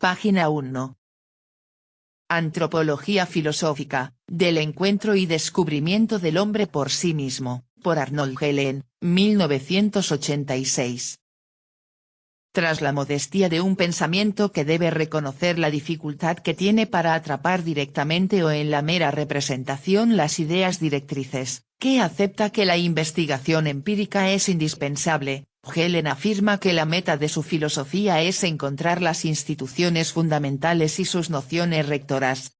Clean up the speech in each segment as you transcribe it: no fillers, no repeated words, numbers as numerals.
Página 1. Antropología filosófica, del encuentro y descubrimiento del hombre por sí mismo, por Arnold Gehlen, 1986. Tras la modestia de un pensamiento que debe reconocer la dificultad que tiene para atrapar directamente o en la mera representación las ideas directrices, que acepta que la investigación empírica es indispensable, Gehlen afirma que la meta de su filosofía es encontrar las instituciones fundamentales y sus nociones rectoras.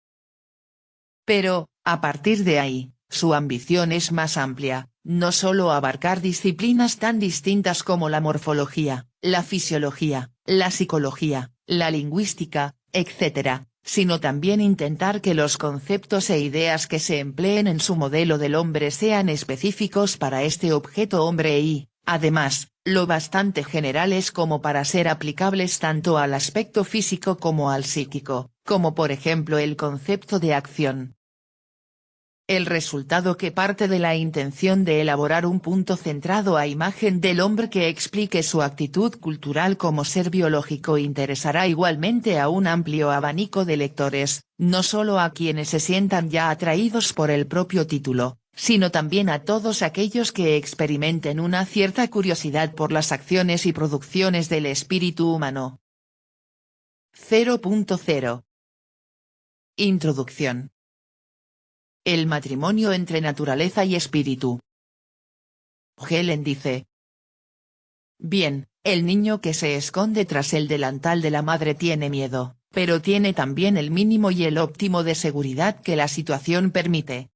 Pero, a partir de ahí, su ambición es más amplia, no solo abarcar disciplinas tan distintas como la morfología, la fisiología, la psicología, la lingüística, etc., sino también intentar que los conceptos e ideas que se empleen en su modelo del hombre sean específicos para este objeto hombre y, además, lo bastante generales como para ser aplicables tanto al aspecto físico como al psíquico, como por ejemplo el concepto de acción. El resultado que parte de la intención de elaborar un punto centrado a imagen del hombre que explique su actitud cultural como ser biológico interesará igualmente a un amplio abanico de lectores, no solo a quienes se sientan ya atraídos por el propio título, sino también a todos aquellos que experimenten una cierta curiosidad por las acciones y producciones del espíritu humano. 0.0. Introducción. El matrimonio entre naturaleza y espíritu. Gehlen dice. Bien, el niño que se esconde tras el delantal de la madre tiene miedo, pero tiene también el mínimo y el óptimo de seguridad que la situación permite.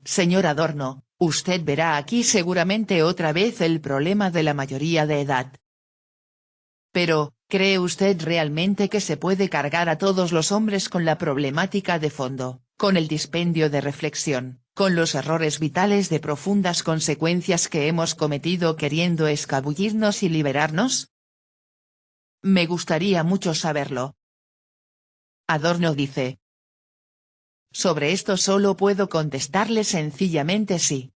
Señor Adorno, usted verá aquí seguramente otra vez el problema de la mayoría de edad. Pero, ¿cree usted realmente que se puede cargar a todos los hombres con la problemática de fondo, con el dispendio de reflexión, con los errores vitales de profundas consecuencias que hemos cometido queriendo escabullirnos y liberarnos? Me gustaría mucho saberlo. Adorno dice. Sobre esto solo puedo contestarle sencillamente sí.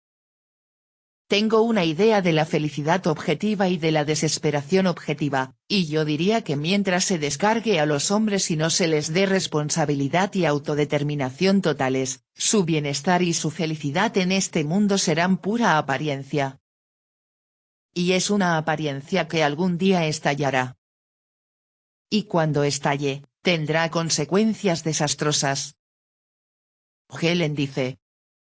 Tengo una idea de la felicidad objetiva y de la desesperación objetiva, y yo diría que mientras se descargue a los hombres y no se les dé responsabilidad y autodeterminación totales, su bienestar y su felicidad en este mundo serán pura apariencia. Y es una apariencia que algún día estallará. Y cuando estalle, tendrá consecuencias desastrosas. Gehlen dice.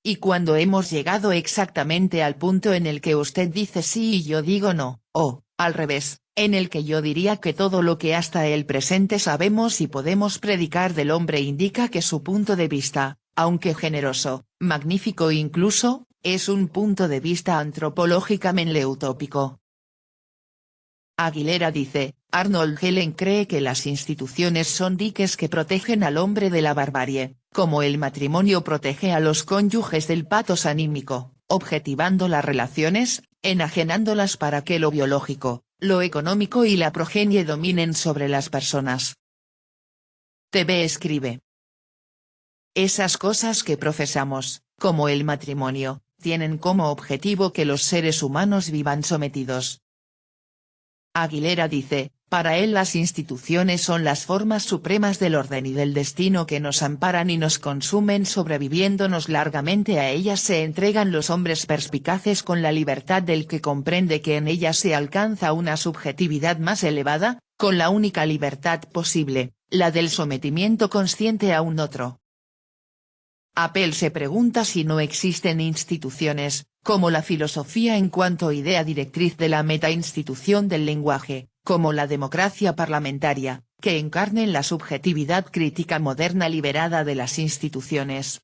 Y cuando hemos llegado exactamente al punto en el que usted dice sí y yo digo no, o, al revés, en el que yo diría que todo lo que hasta el presente sabemos y podemos predicar del hombre indica que su punto de vista, aunque generoso, magnífico incluso, es un punto de vista antropológicamente utópico. Aguilera dice, Arnold Gehlen cree que las instituciones son diques que protegen al hombre de la barbarie, como el matrimonio protege a los cónyuges del patos anímico, objetivando las relaciones, enajenándolas para que lo biológico, lo económico y la progenie dominen sobre las personas. TV escribe. Esas cosas que profesamos, como el matrimonio, tienen como objetivo que los seres humanos vivan sometidos. Aguilera dice, para él las instituciones son las formas supremas del orden y del destino que nos amparan y nos consumen sobreviviéndonos largamente a ellas se entregan los hombres perspicaces con la libertad del que comprende que en ellas se alcanza una subjetividad más elevada, con la única libertad posible, la del sometimiento consciente a un otro. Appel se pregunta si no existen instituciones, como la filosofía en cuanto idea directriz de la metainstitución del lenguaje, como la democracia parlamentaria, que encarnen la subjetividad crítica moderna liberada de las instituciones.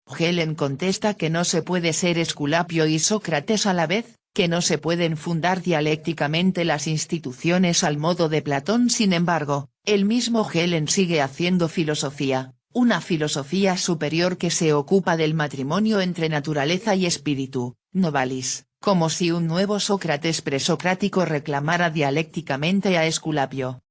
Gehlen contesta que no se puede ser Esculapio y Sócrates a la vez, que no se pueden fundar dialécticamente las instituciones al modo de Platón. Sin embargo, el mismo Gehlen sigue haciendo filosofía. Una filosofía superior que se ocupa del matrimonio entre naturaleza y espíritu, Novalis, como si un nuevo Sócrates presocrático reclamara dialécticamente a Esculapio.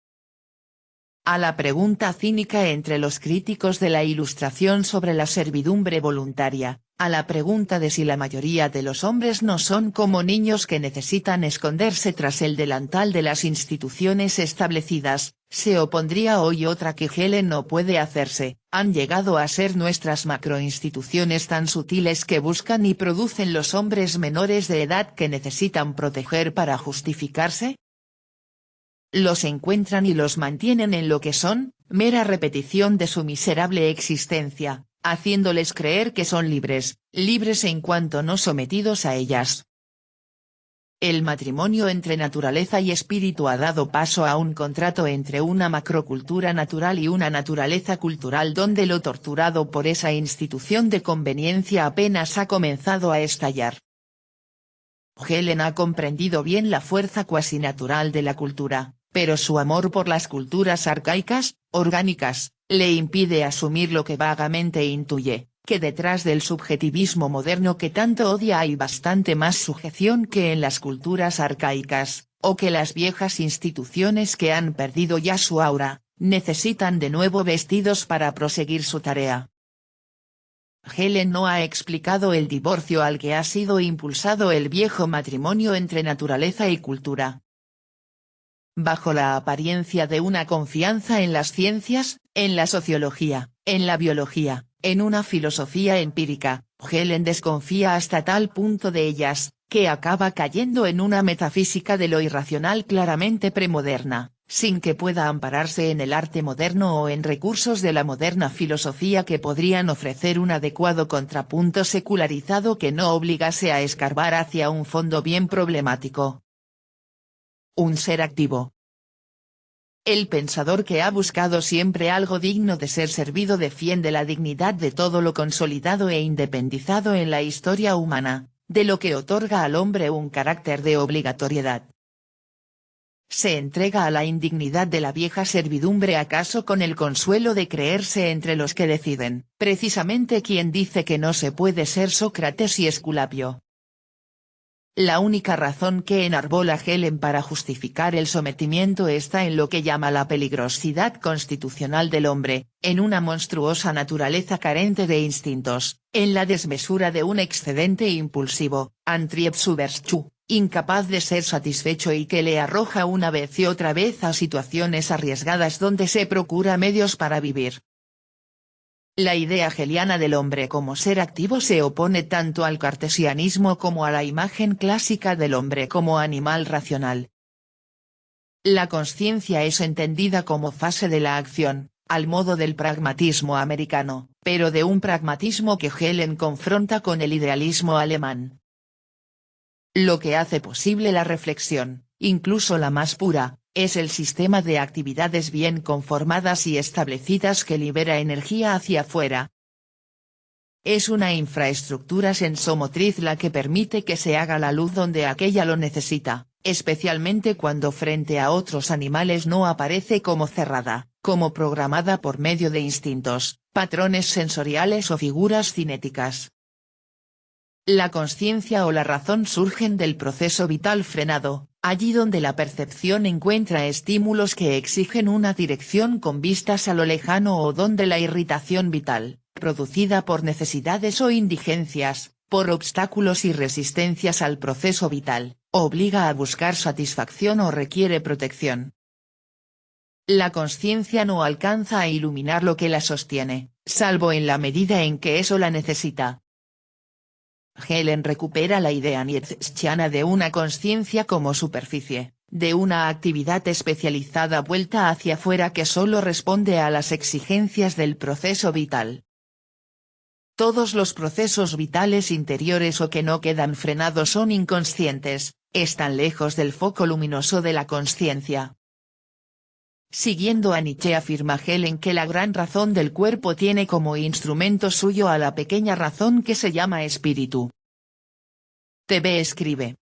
A la pregunta cínica entre los críticos de la Ilustración sobre la servidumbre voluntaria, a la pregunta de si la mayoría de los hombres no son como niños que necesitan esconderse tras el delantal de las instituciones establecidas, se opondría hoy otra que Helen no puede hacerse: ¿han llegado a ser nuestras macroinstituciones tan sutiles que buscan y producen los hombres menores de edad que necesitan proteger para justificarse? Los encuentran y los mantienen en lo que son, mera repetición de su miserable existencia, haciéndoles creer que son libres, libres en cuanto no sometidos a ellas. El matrimonio entre naturaleza y espíritu ha dado paso a un contrato entre una macrocultura natural y una naturaleza cultural donde lo torturado por esa institución de conveniencia apenas ha comenzado a estallar. Helen ha comprendido bien la fuerza cuasi natural de la cultura, pero su amor por las culturas arcaicas, orgánicas, le impide asumir lo que vagamente intuye, que detrás del subjetivismo moderno que tanto odia hay bastante más sujeción que en las culturas arcaicas, o que las viejas instituciones que han perdido ya su aura, necesitan de nuevo vestidos para proseguir su tarea. Helen no ha explicado el divorcio al que ha sido impulsado el viejo matrimonio entre naturaleza y cultura. Bajo la apariencia de una confianza en las ciencias, en la sociología, en la biología, en una filosofía empírica, Helen desconfía hasta tal punto de ellas, que acaba cayendo en una metafísica de lo irracional claramente premoderna, sin que pueda ampararse en el arte moderno o en recursos de la moderna filosofía que podrían ofrecer un adecuado contrapunto secularizado que no obligase a escarbar hacia un fondo bien problemático. Un ser activo. El pensador que ha buscado siempre algo digno de ser servido defiende la dignidad de todo lo consolidado e independizado en la historia humana, de lo que otorga al hombre un carácter de obligatoriedad. Se entrega a la indignidad de la vieja servidumbre acaso con el consuelo de creerse entre los que deciden, precisamente quien dice que no se puede ser Sócrates y Esculapio. La única razón que enarbola Helen para justificar el sometimiento está en lo que llama la peligrosidad constitucional del hombre, en una monstruosa naturaleza carente de instintos, en la desmesura de un excedente impulsivo, Antriebsüberschu, incapaz de ser satisfecho y que le arroja una vez y otra vez a situaciones arriesgadas donde se procura medios para vivir. La idea hegeliana del hombre como ser activo se opone tanto al cartesianismo como a la imagen clásica del hombre como animal racional. La consciencia es entendida como fase de la acción, al modo del pragmatismo americano, pero de un pragmatismo que Helen confronta con el idealismo alemán. Lo que hace posible la reflexión, incluso la más pura, es el sistema de actividades bien conformadas y establecidas que libera energía hacia afuera. Es una infraestructura sensomotriz la que permite que se haga la luz donde aquella lo necesita, especialmente cuando frente a otros animales no aparece como cerrada, como programada por medio de instintos, patrones sensoriales o figuras cinéticas. La consciencia o la razón surgen del proceso vital frenado, allí donde la percepción encuentra estímulos que exigen una dirección con vistas a lo lejano o donde la irritación vital, producida por necesidades o indigencias, por obstáculos y resistencias al proceso vital, obliga a buscar satisfacción o requiere protección. La consciencia no alcanza a iluminar lo que la sostiene, salvo en la medida en que eso la necesita. Helen recupera la idea nietzscheana de una consciencia como superficie, de una actividad especializada vuelta hacia afuera que solo responde a las exigencias del proceso vital. Todos los procesos vitales interiores o que no quedan frenados son inconscientes, están lejos del foco luminoso de la consciencia. Siguiendo a Nietzsche afirma Helen que la gran razón del cuerpo tiene como instrumento suyo a la pequeña razón que se llama espíritu. TV escribe.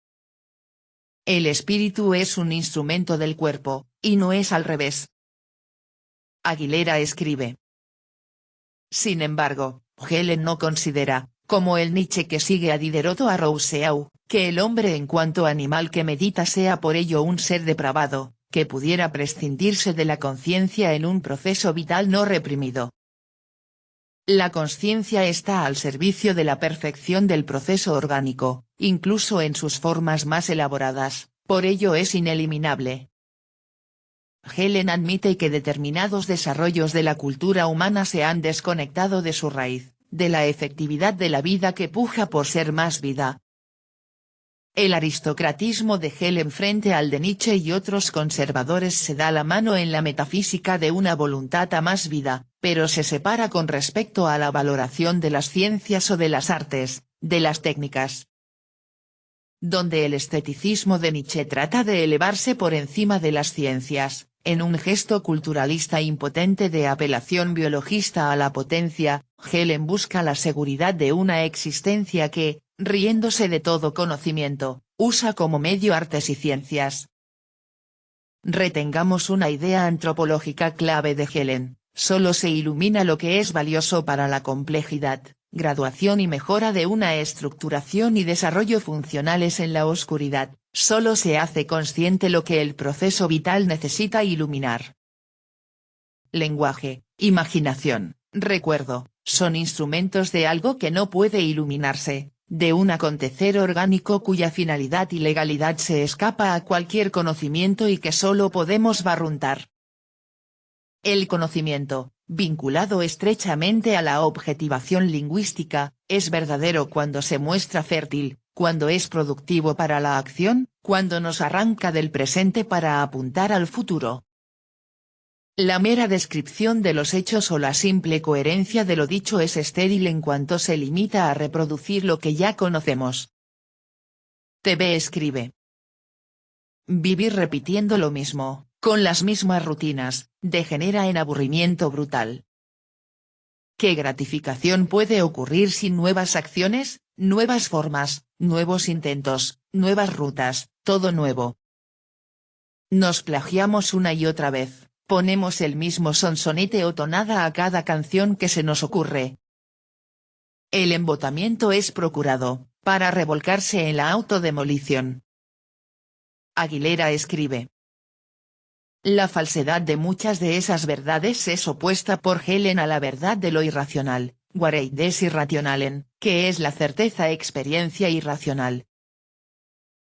El espíritu es un instrumento del cuerpo, y no es al revés. Aguilera escribe. Sin embargo, Helen no considera, como el Nietzsche que sigue a Diderot o a Rousseau, que el hombre en cuanto animal que medita sea por ello un ser depravado, que pudiera prescindirse de la conciencia en un proceso vital no reprimido. La consciencia está al servicio de la perfección del proceso orgánico, incluso en sus formas más elaboradas, por ello es ineliminable. Helen admite que determinados desarrollos de la cultura humana se han desconectado de su raíz, de la efectividad de la vida que puja por ser más vida. El aristocratismo de Helen frente al de Nietzsche y otros conservadores se da la mano en la metafísica de una voluntad a más vida, pero se separa con respecto a la valoración de las ciencias o de las artes, de las técnicas. Donde el esteticismo de Nietzsche trata de elevarse por encima de las ciencias, en un gesto culturalista impotente de apelación biologista a la potencia, Helen busca la seguridad de una existencia que, riéndose de todo conocimiento, usa como medio artes y ciencias. Retengamos una idea antropológica clave de Helen: solo se ilumina lo que es valioso para la complejidad, graduación y mejora de una estructuración y desarrollo funcionales en la oscuridad, solo se hace consciente lo que el proceso vital necesita iluminar. Lenguaje, imaginación, recuerdo, son instrumentos de algo que no puede iluminarse, de un acontecer orgánico cuya finalidad y legalidad se escapa a cualquier conocimiento y que solo podemos barruntar. El conocimiento, vinculado estrechamente a la objetivación lingüística, es verdadero cuando se muestra fértil, cuando es productivo para la acción, cuando nos arranca del presente para apuntar al futuro. La mera descripción de los hechos o la simple coherencia de lo dicho es estéril en cuanto se limita a reproducir lo que ya conocemos. TV escribe: vivir repitiendo lo mismo, con las mismas rutinas, degenera en aburrimiento brutal. ¿Qué gratificación puede ocurrir sin nuevas acciones, nuevas formas, nuevos intentos, nuevas rutas, todo nuevo? Nos plagiamos una y otra vez, ponemos el mismo sonsonete o tonada a cada canción que se nos ocurre. El embotamiento es procurado, para revolcarse en la autodemolición. Aguilera escribe: la falsedad de muchas de esas verdades es opuesta por Helen a la verdad de lo irracional, Wahrheit des Irrationalen, que es la certeza experiencia irracional.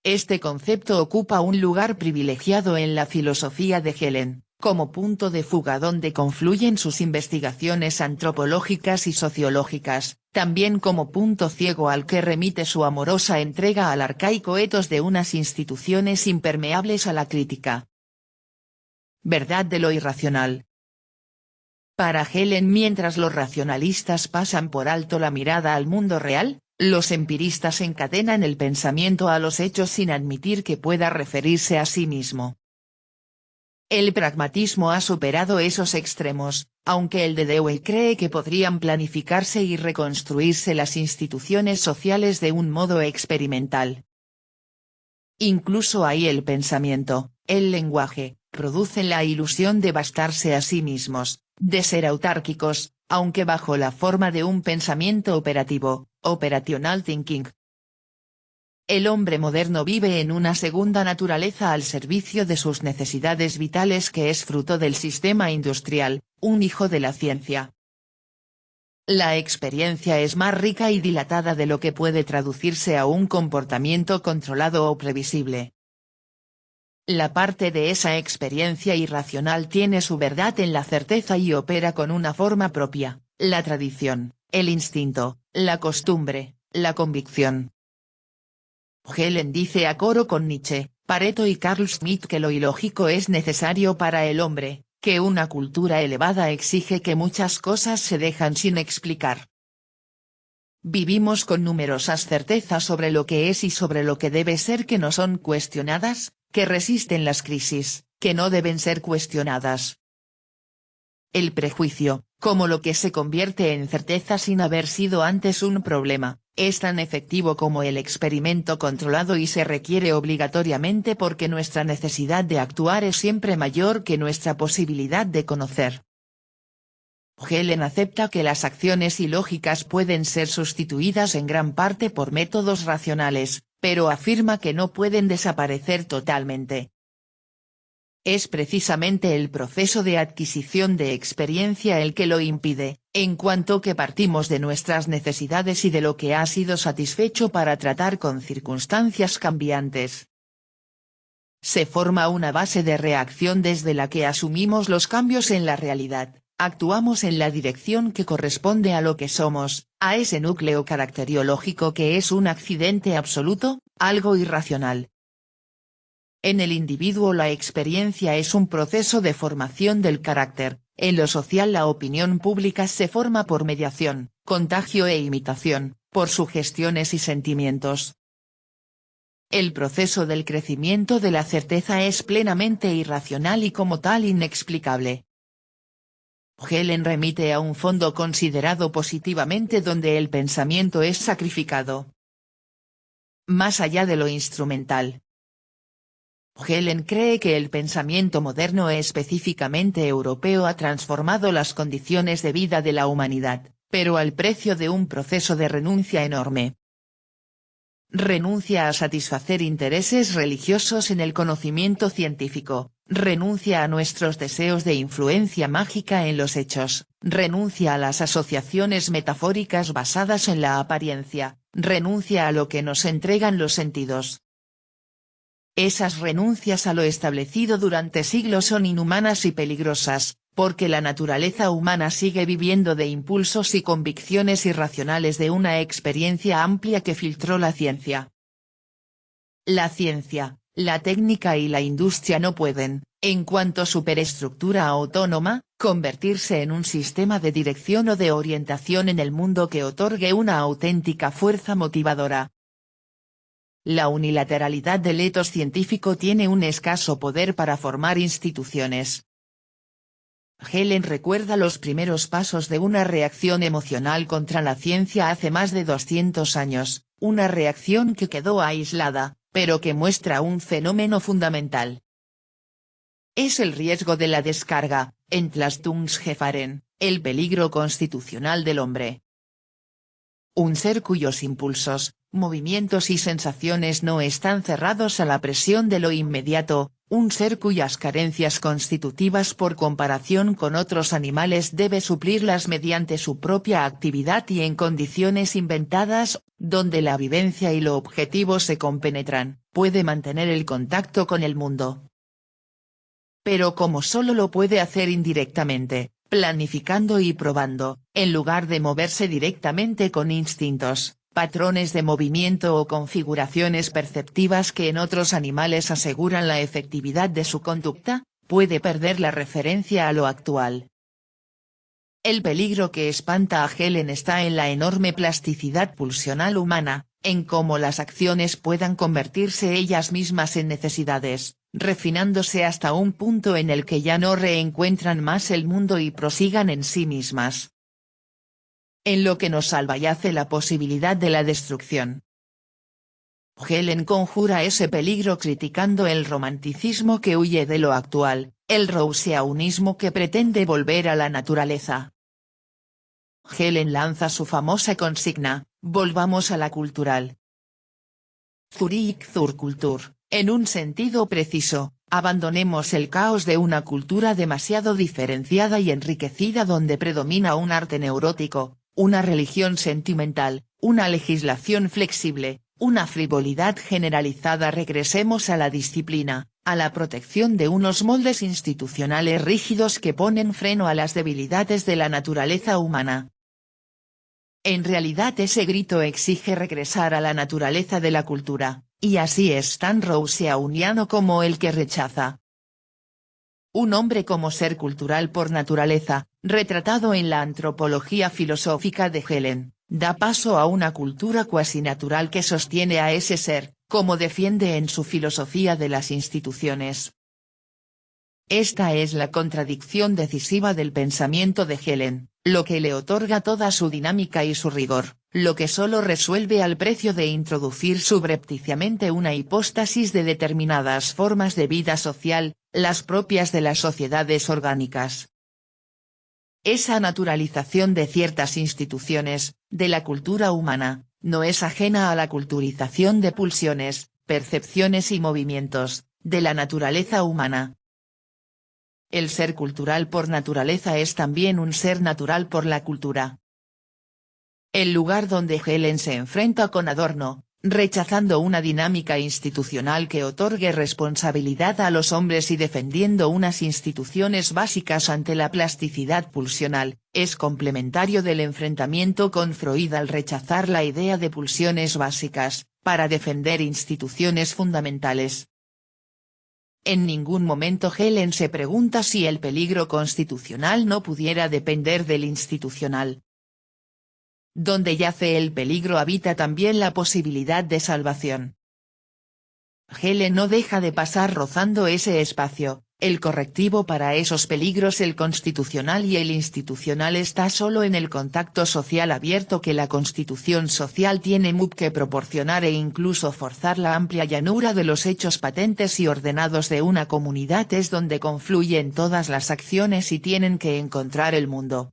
Este concepto ocupa un lugar privilegiado en la filosofía de Helen, como punto de fuga donde confluyen sus investigaciones antropológicas y sociológicas, también como punto ciego al que remite su amorosa entrega al arcaico etos de unas instituciones impermeables a la crítica. Verdad de lo irracional. Para Helen, mientras los racionalistas pasan por alto la mirada al mundo real, los empiristas encadenan el pensamiento a los hechos sin admitir que pueda referirse a sí mismo. El pragmatismo ha superado esos extremos, aunque el de Dewey cree que podrían planificarse y reconstruirse las instituciones sociales de un modo experimental. Incluso ahí el pensamiento, el lenguaje, producen la ilusión de bastarse a sí mismos, de ser autárquicos, aunque bajo la forma de un pensamiento operativo, operational thinking. El hombre moderno vive en una segunda naturaleza al servicio de sus necesidades vitales que es fruto del sistema industrial, un hijo de la ciencia. La experiencia es más rica y dilatada de lo que puede traducirse a un comportamiento controlado o previsible. La parte de esa experiencia irracional tiene su verdad en la certeza y opera con una forma propia, la tradición, el instinto, la costumbre, la convicción. Helen dice a coro con Nietzsche, Pareto y Carl Schmitt que lo ilógico es necesario para el hombre, que una cultura elevada exige que muchas cosas se dejan sin explicar. Vivimos con numerosas certezas sobre lo que es y sobre lo que debe ser que no son cuestionadas, que resisten las crisis, que no deben ser cuestionadas. El prejuicio, como lo que se convierte en certeza sin haber sido antes un problema, es tan efectivo como el experimento controlado y se requiere obligatoriamente porque nuestra necesidad de actuar es siempre mayor que nuestra posibilidad de conocer. Helen acepta que las acciones ilógicas pueden ser sustituidas en gran parte por métodos racionales, pero afirma que no pueden desaparecer totalmente. Es precisamente el proceso de adquisición de experiencia el que lo impide, en cuanto que partimos de nuestras necesidades y de lo que ha sido satisfecho para tratar con circunstancias cambiantes. Se forma una base de reacción desde la que asumimos los cambios en la realidad, actuamos en la dirección que corresponde a lo que somos, a ese núcleo caracteriológico que es un accidente absoluto, algo irracional. En el individuo la experiencia es un proceso de formación del carácter, en lo social la opinión pública se forma por mediación, contagio e imitación, por sugestiones y sentimientos. El proceso del crecimiento de la certeza es plenamente irracional y como tal inexplicable. Helen remite a un fondo considerado positivamente donde el pensamiento es sacrificado. Más allá de lo instrumental. Helen cree que el pensamiento moderno específicamente europeo ha transformado las condiciones de vida de la humanidad, pero al precio de un proceso de renuncia enorme. Renuncia a satisfacer intereses religiosos en el conocimiento científico, renuncia a nuestros deseos de influencia mágica en los hechos, renuncia a las asociaciones metafóricas basadas en la apariencia, renuncia a lo que nos entregan los sentidos. Esas renuncias a lo establecido durante siglos son inhumanas y peligrosas, porque la naturaleza humana sigue viviendo de impulsos y convicciones irracionales de una experiencia amplia que filtró la ciencia. La ciencia, la técnica y la industria no pueden, en cuanto superestructura autónoma, convertirse en un sistema de dirección o de orientación en el mundo que otorgue una auténtica fuerza motivadora. La unilateralidad del etos científico tiene un escaso poder para formar instituciones. Helen recuerda los primeros pasos de una reacción emocional contra la ciencia hace más de 200 años, una reacción que quedó aislada, pero que muestra un fenómeno fundamental. Es el riesgo de la descarga, Entlastungsgefahren, el peligro constitucional del hombre. Un ser cuyos impulsos, movimientos y sensaciones no están cerrados a la presión de lo inmediato, un ser cuyas carencias constitutivas por comparación con otros animales debe suplirlas mediante su propia actividad y en condiciones inventadas, donde la vivencia y lo objetivo se compenetran, puede mantener el contacto con el mundo. Pero como solo lo puede hacer indirectamente, planificando y probando, en lugar de moverse directamente con instintos, patrones de movimiento o configuraciones perceptivas que en otros animales aseguran la efectividad de su conducta, puede perder la referencia a lo actual. El peligro que espanta a Helen está en la enorme plasticidad pulsional humana, en cómo las acciones puedan convertirse ellas mismas en necesidades, refinándose hasta un punto en el que ya no reencuentran más el mundo y prosigan en sí mismas. En lo que nos salva yace la posibilidad de la destrucción. Helen conjura ese peligro criticando el romanticismo que huye de lo actual, el rouseaunismo que pretende volver a la naturaleza. Helen lanza su famosa consigna, volvamos a la cultural. Zurück zur Kultur, en un sentido preciso, abandonemos el caos de una cultura demasiado diferenciada y enriquecida donde predomina un arte neurótico, una religión sentimental, una legislación flexible, una frivolidad generalizada. Regresemos a la disciplina, a la protección de unos moldes institucionales rígidos que ponen freno a las debilidades de la naturaleza humana. En realidad ese grito exige regresar a la naturaleza de la cultura, y así es tan rouseauniano como el que rechaza. Un hombre como ser cultural por naturaleza, retratado en la antropología filosófica de Helen, da paso a una cultura cuasi natural que sostiene a ese ser, como defiende en su filosofía de las instituciones. Esta es la contradicción decisiva del pensamiento de Helen, lo que le otorga toda su dinámica y su rigor, lo que solo resuelve al precio de introducir subrepticiamente una hipóstasis de determinadas formas de vida social, las propias de las sociedades orgánicas. Esa naturalización de ciertas instituciones, de la cultura humana, no es ajena a la culturización de pulsiones, percepciones y movimientos, de la naturaleza humana. el ser cultural por naturaleza es también un ser natural por la cultura. El lugar donde Helen se enfrenta con Adorno, rechazando una dinámica institucional que otorgue responsabilidad a los hombres y defendiendo unas instituciones básicas ante la plasticidad pulsional, es complementario del enfrentamiento con Freud al rechazar la idea de pulsiones básicas, para defender instituciones fundamentales. En ningún momento Helen se pregunta si el peligro constitucional no pudiera depender del institucional. Donde yace el peligro habita también la posibilidad de salvación. Helen no deja de pasar rozando ese espacio, el correctivo para esos peligros el constitucional y el institucional está solo en el contacto social abierto que la constitución social tiene que proporcionar e incluso forzar la amplia llanura de los hechos patentes y ordenados de una comunidad es donde confluyen todas las acciones y tienen que encontrar el mundo.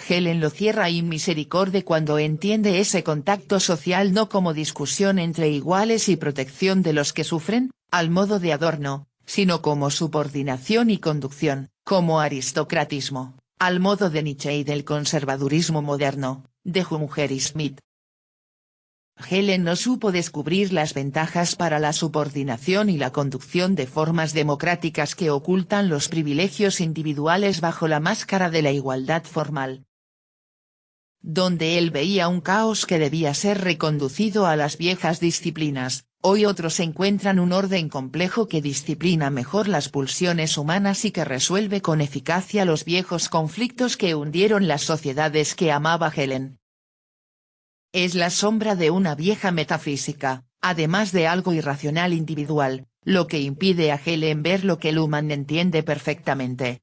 Helen lo cierra y misericordia cuando entiende ese contacto social no como discusión entre iguales y protección de los que sufren, al modo de Adorno, sino como subordinación y conducción, como aristocratismo, al modo de Nietzsche y del conservadurismo moderno, de Hunger y Smith. Helen no supo descubrir las ventajas para la subordinación y la conducción de formas democráticas que ocultan los privilegios individuales bajo la máscara de la igualdad formal. Donde él veía un caos que debía ser reconducido a las viejas disciplinas, hoy otros encuentran un orden complejo que disciplina mejor las pulsiones humanas y que resuelve con eficacia los viejos conflictos que hundieron las sociedades que amaba Helen. Es la sombra de una vieja metafísica, además de algo irracional individual, lo que impide a Helen ver lo que Luhmann entiende perfectamente.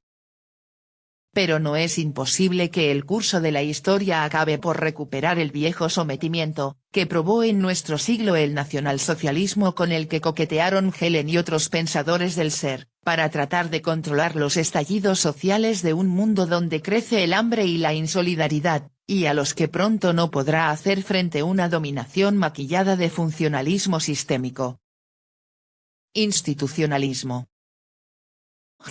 Pero no es imposible que el curso de la historia acabe por recuperar el viejo sometimiento, que probó en nuestro siglo el nacionalsocialismo con el que coquetearon Helen y otros pensadores del ser, para tratar de controlar los estallidos sociales de un mundo donde crece el hambre y la insolidaridad, y a los que pronto no podrá hacer frente una dominación maquillada de funcionalismo sistémico. Institucionalismo.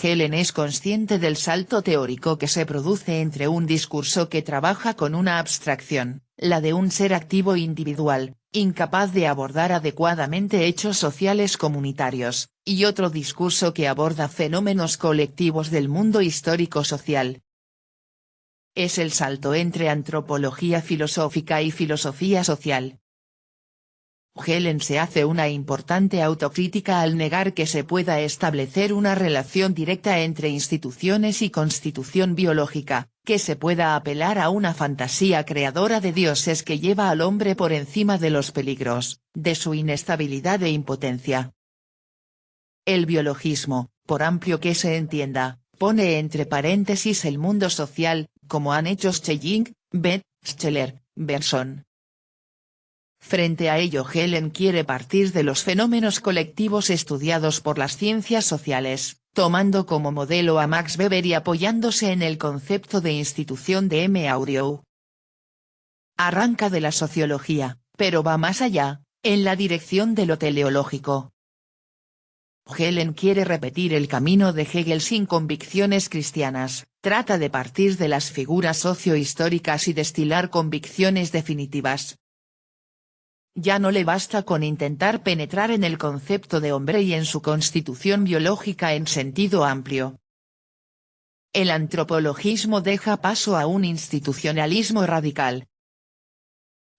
Helen es consciente del salto teórico que se produce entre un discurso que trabaja con una abstracción, la de un ser activo individual, incapaz de abordar adecuadamente hechos sociales comunitarios, y otro discurso que aborda fenómenos colectivos del mundo histórico-social. Es el salto entre antropología filosófica y filosofía social. Helen se hace una importante autocrítica al negar que se pueda establecer una relación directa entre instituciones y constitución biológica, que se pueda apelar a una fantasía creadora de dioses que lleva al hombre por encima de los peligros, de su inestabilidad e impotencia. El biologismo, por amplio que se entienda, pone entre paréntesis el mundo social, como han hecho Schelling, Beth, Scheler, Bergson. Frente a ello Helen quiere partir de los fenómenos colectivos estudiados por las ciencias sociales, tomando como modelo a Max Weber y apoyándose en el concepto de institución de M. Auriou. Arranca de la sociología, pero va más allá, en la dirección de lo teleológico. Helen quiere repetir el camino de Hegel sin convicciones cristianas, trata de partir de las figuras socio-históricas y destilar convicciones definitivas. Ya no le basta con intentar penetrar en el concepto de hombre y en su constitución biológica en sentido amplio. El antropologismo deja paso a un institucionalismo radical.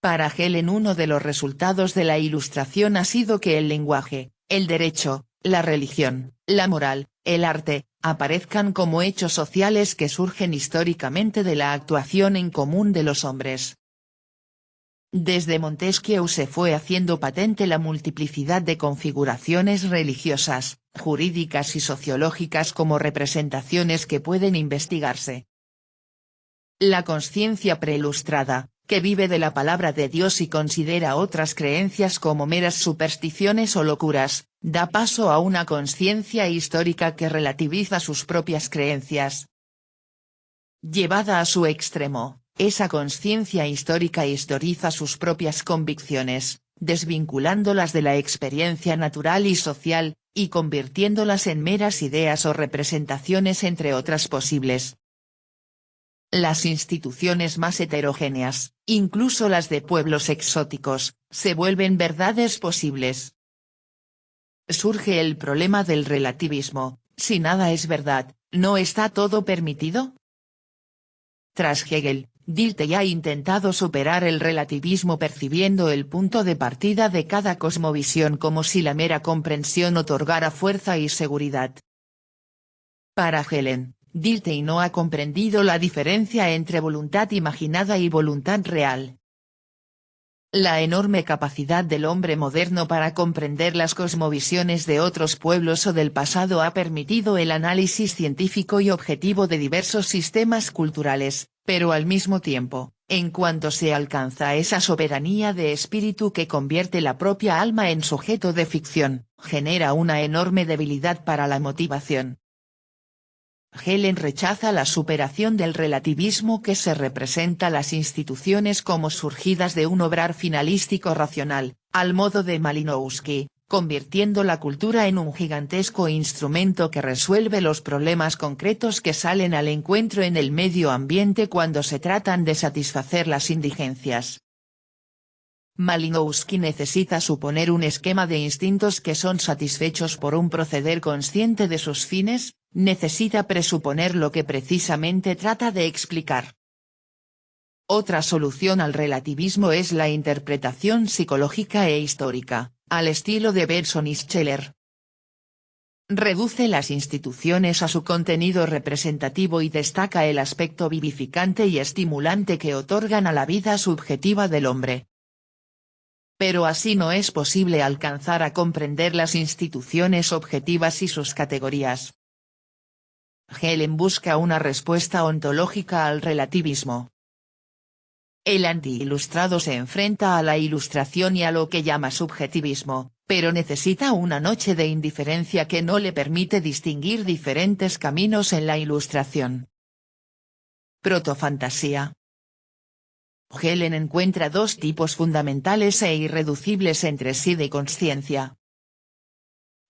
Para Helen uno de los resultados de la Ilustración ha sido que el lenguaje, el derecho, la religión, la moral, el arte, aparezcan como hechos sociales que surgen históricamente de la actuación en común de los hombres. Desde Montesquieu se fue haciendo patente la multiplicidad de configuraciones religiosas, jurídicas y sociológicas como representaciones que pueden investigarse. La conciencia preilustrada, que vive de la palabra de Dios y considera otras creencias como meras supersticiones o locuras, da paso a una conciencia histórica que relativiza sus propias creencias. Llevada a su extremo, esa conciencia histórica historiza sus propias convicciones, desvinculándolas de la experiencia natural y social, y convirtiéndolas en meras ideas o representaciones entre otras posibles. Las instituciones más heterogéneas, incluso las de pueblos exóticos, se vuelven verdades posibles. Surge el problema del relativismo: si nada es verdad, ¿no está todo permitido? Tras Hegel, Dilthey ha intentado superar el relativismo percibiendo el punto de partida de cada cosmovisión como si la mera comprensión otorgara fuerza y seguridad. Para Helen, Dilthey no ha comprendido la diferencia entre voluntad imaginada y voluntad real. La enorme capacidad del hombre moderno para comprender las cosmovisiones de otros pueblos o del pasado ha permitido el análisis científico y objetivo de diversos sistemas culturales, pero al mismo tiempo, en cuanto se alcanza esa soberanía de espíritu que convierte la propia alma en sujeto de ficción, genera una enorme debilidad para la motivación. Helen rechaza la superación del relativismo que se representa las instituciones como surgidas de un obrar finalístico racional, al modo de Malinowski, convirtiendo la cultura en un gigantesco instrumento que resuelve los problemas concretos que salen al encuentro en el medio ambiente cuando se tratan de satisfacer las indigencias. Malinowski necesita suponer un esquema de instintos que son satisfechos por un proceder consciente de sus fines, necesita presuponer lo que precisamente trata de explicar. Otra solución al relativismo es la interpretación psicológica e histórica, al estilo de Bergson y Scheler. Reduce las instituciones a su contenido representativo y destaca el aspecto vivificante y estimulante que otorgan a la vida subjetiva del hombre. Pero así no es posible alcanzar a comprender las instituciones objetivas y sus categorías. Helen busca una respuesta ontológica al relativismo. El anti-ilustrado se enfrenta a la ilustración y a lo que llama subjetivismo, pero necesita una noche de indiferencia que no le permite distinguir diferentes caminos en la ilustración. Protofantasía. Helen encuentra dos tipos fundamentales e irreducibles entre sí de consciencia.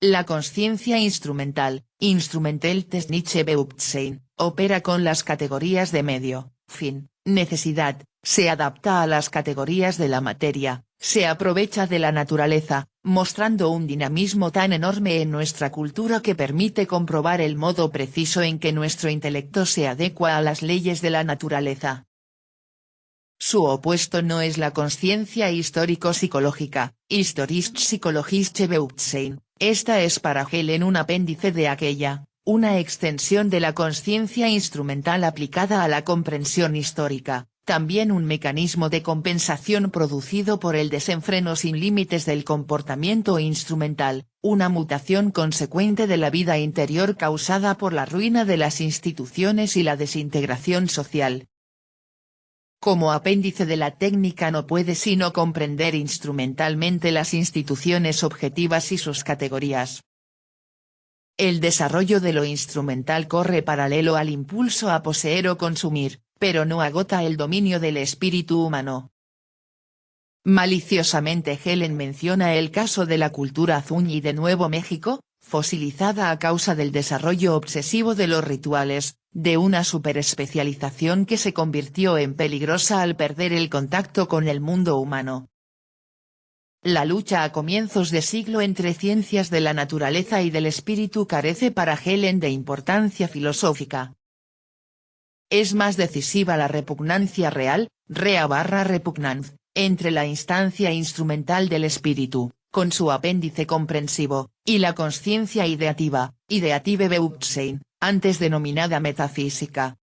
La consciencia instrumental, Instrumenteltechnische Bewusstsein, opera con las categorías de medio, fin, necesidad, se adapta a las categorías de la materia, se aprovecha de la naturaleza, mostrando un dinamismo tan enorme en nuestra cultura que permite comprobar el modo preciso en que nuestro intelecto se adecua a las leyes de la naturaleza. Su opuesto no es la consciencia histórico-psicológica, Historisch-psychologische Bewusstsein, esta es para Helen un apéndice de aquella, una extensión de la consciencia instrumental aplicada a la comprensión histórica, también un mecanismo de compensación producido por el desenfreno sin límites del comportamiento instrumental, una mutación consecuente de la vida interior causada por la ruina de las instituciones y la desintegración social. Como apéndice de la técnica no puede sino comprender instrumentalmente las instituciones objetivas y sus categorías. El desarrollo de lo instrumental corre paralelo al impulso a poseer o consumir, pero no agota el dominio del espíritu humano. Maliciosamente Helen menciona el caso de la cultura Zuni de Nuevo México, fosilizada a causa del desarrollo obsesivo de los rituales, de una superespecialización que se convirtió en peligrosa al perder el contacto con el mundo humano. La lucha a comienzos de siglo entre ciencias de la naturaleza y del espíritu carece para Helen de importancia filosófica. Es más decisiva la repugnancia real, rea/repugnance, entre la instancia instrumental del espíritu, con su apéndice comprensivo, y la consciencia ideativa, Ideative Bewusstsein, antes denominada metafísica.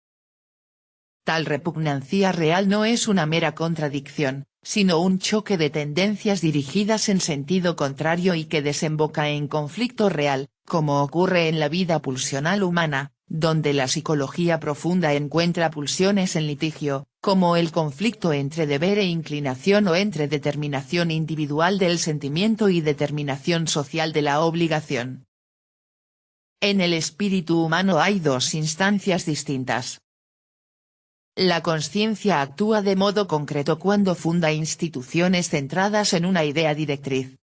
Tal repugnancia real no es una mera contradicción, sino un choque de tendencias dirigidas en sentido contrario y que desemboca en conflicto real, como ocurre en la vida pulsional humana, donde la psicología profunda encuentra pulsiones en litigio, como el conflicto entre deber e inclinación o entre determinación individual del sentimiento y determinación social de la obligación. En el espíritu humano hay dos instancias distintas. La consciencia actúa de modo concreto cuando funda instituciones centradas en una idea directriz.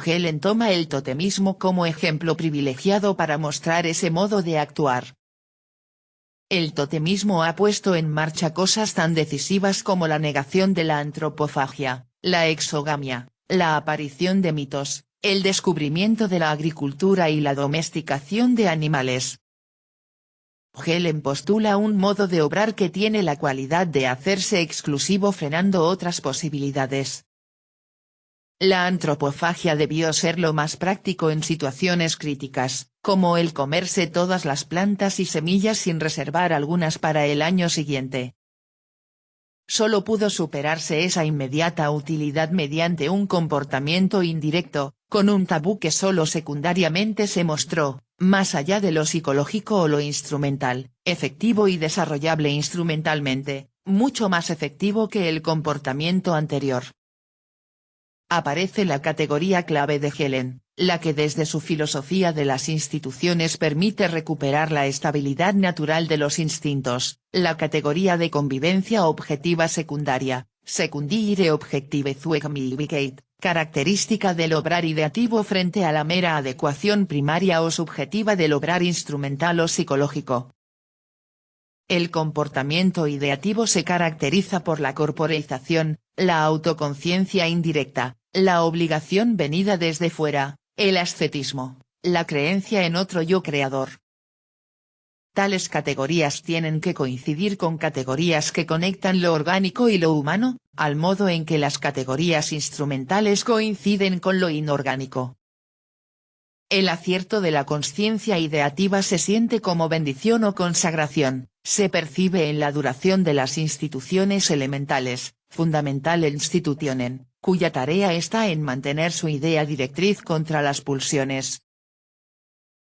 Helen toma el totemismo como ejemplo privilegiado para mostrar ese modo de actuar. El totemismo ha puesto en marcha cosas tan decisivas como la negación de la antropofagia, la exogamia, la aparición de mitos, el descubrimiento de la agricultura y la domesticación de animales. Helen postula un modo de obrar que tiene la cualidad de hacerse exclusivo frenando otras posibilidades. La antropofagia debió ser lo más práctico en situaciones críticas, como el comerse todas las plantas y semillas sin reservar algunas para el año siguiente. Solo pudo superarse esa inmediata utilidad mediante un comportamiento indirecto, con un tabú que solo secundariamente se mostró, más allá de lo psicológico o lo instrumental, efectivo y desarrollable instrumentalmente, mucho más efectivo que el comportamiento anterior. Aparece la categoría clave de Helen, la que desde su filosofía de las instituciones permite recuperar la estabilidad natural de los instintos, la categoría de convivencia objetiva secundaria, secundire objective Zuegmilligkeit, característica del obrar ideativo frente a la mera adecuación primaria o subjetiva del obrar instrumental o psicológico. El comportamiento ideativo se caracteriza por la corporeización, la autoconciencia indirecta, la obligación venida desde fuera, el ascetismo, la creencia en otro yo creador. Tales categorías tienen que coincidir con categorías que conectan lo orgánico y lo humano, al modo en que las categorías instrumentales coinciden con lo inorgánico. El acierto de la consciencia ideativa se siente como bendición o consagración, se percibe en la duración de las instituciones elementales, fundamentale institutionen, cuya tarea está en mantener su idea directriz contra las pulsiones.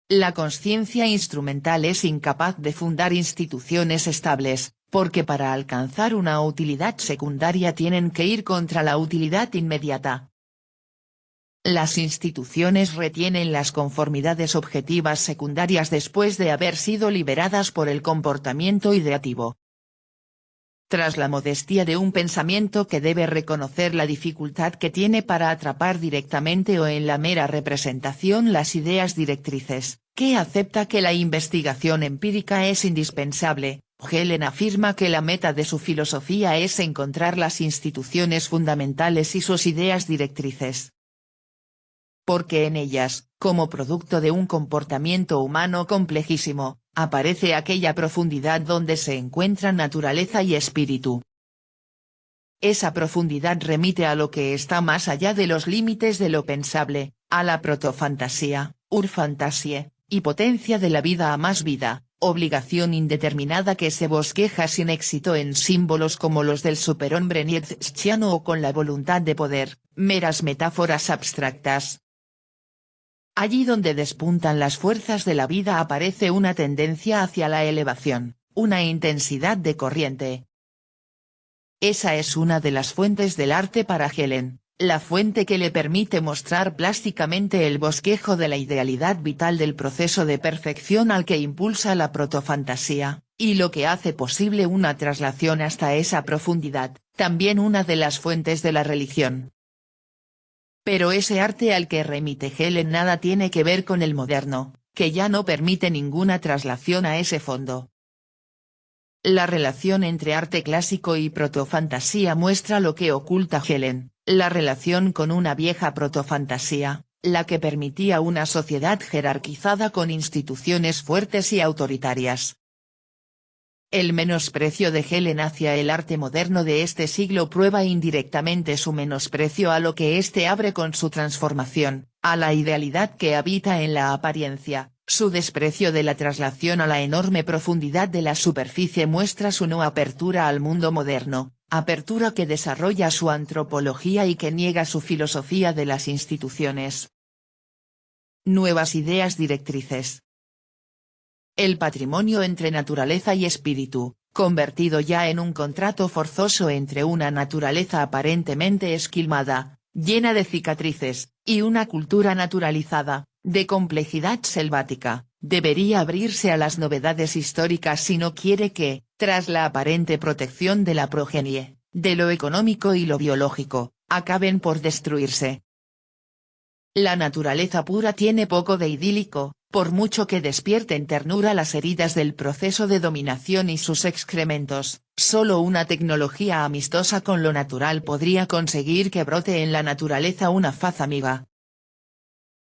La consciencia instrumental es incapaz de fundar instituciones estables, porque para alcanzar una utilidad secundaria tienen que ir contra la utilidad inmediata. Las instituciones retienen las conformidades objetivas secundarias después de haber sido liberadas por el comportamiento ideativo. Tras la modestia de un pensamiento que debe reconocer la dificultad que tiene para atrapar directamente o en la mera representación las ideas directrices, que acepta que la investigación empírica es indispensable, Helen afirma que la meta de su filosofía es encontrar las instituciones fundamentales y sus ideas directrices. Porque en ellas, como producto de un comportamiento humano complejísimo, aparece aquella profundidad donde se encuentran naturaleza y espíritu. Esa profundidad remite a lo que está más allá de los límites de lo pensable, a la protofantasía, urfantasie, y potencia de la vida a más vida, obligación indeterminada que se bosqueja sin éxito en símbolos como los del superhombre nietzscheano o con la voluntad de poder, meras metáforas abstractas. Allí donde despuntan las fuerzas de la vida aparece una tendencia hacia la elevación, una intensidad de corriente. Esa es una de las fuentes del arte para Helen, la fuente que le permite mostrar plásticamente el bosquejo de la idealidad vital del proceso de perfección al que impulsa la protofantasía, y lo que hace posible una traslación hasta esa profundidad, también una de las fuentes de la religión. Pero ese arte al que remite Helen nada tiene que ver con el moderno, que ya no permite ninguna traslación a ese fondo. La relación entre arte clásico y protofantasía muestra lo que oculta Helen, la relación con una vieja protofantasía, la que permitía una sociedad jerarquizada con instituciones fuertes y autoritarias. El menosprecio de Helen hacia el arte moderno de este siglo prueba indirectamente su menosprecio a lo que éste abre con su transformación, a la idealidad que habita en la apariencia. Su desprecio de la traslación a la enorme profundidad de la superficie muestra su no apertura al mundo moderno, apertura que desarrolla su antropología y que niega su filosofía de las instituciones. Nuevas ideas directrices. El patrimonio entre naturaleza y espíritu, convertido ya en un contrato forzoso entre una naturaleza aparentemente esquilmada, llena de cicatrices, y una cultura naturalizada, de complejidad selvática, debería abrirse a las novedades históricas si no quiere que, tras la aparente protección de la progenie, de lo económico y lo biológico, acaben por destruirse. La naturaleza pura tiene poco de idílico, por mucho que despierten ternura las heridas del proceso de dominación y sus excrementos, solo una tecnología amistosa con lo natural podría conseguir que brote en la naturaleza una faz amiga.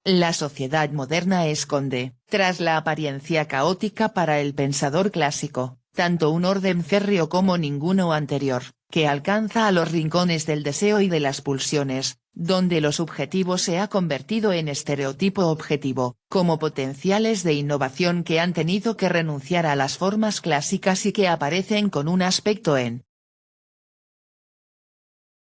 La sociedad moderna esconde, tras la apariencia caótica para el pensador clásico, tanto un orden férreo como ninguno anterior, que alcanza a los rincones del deseo y de las pulsiones, donde lo subjetivo se ha convertido en estereotipo objetivo, como potenciales de innovación que han tenido que renunciar a las formas clásicas y que aparecen con un aspecto en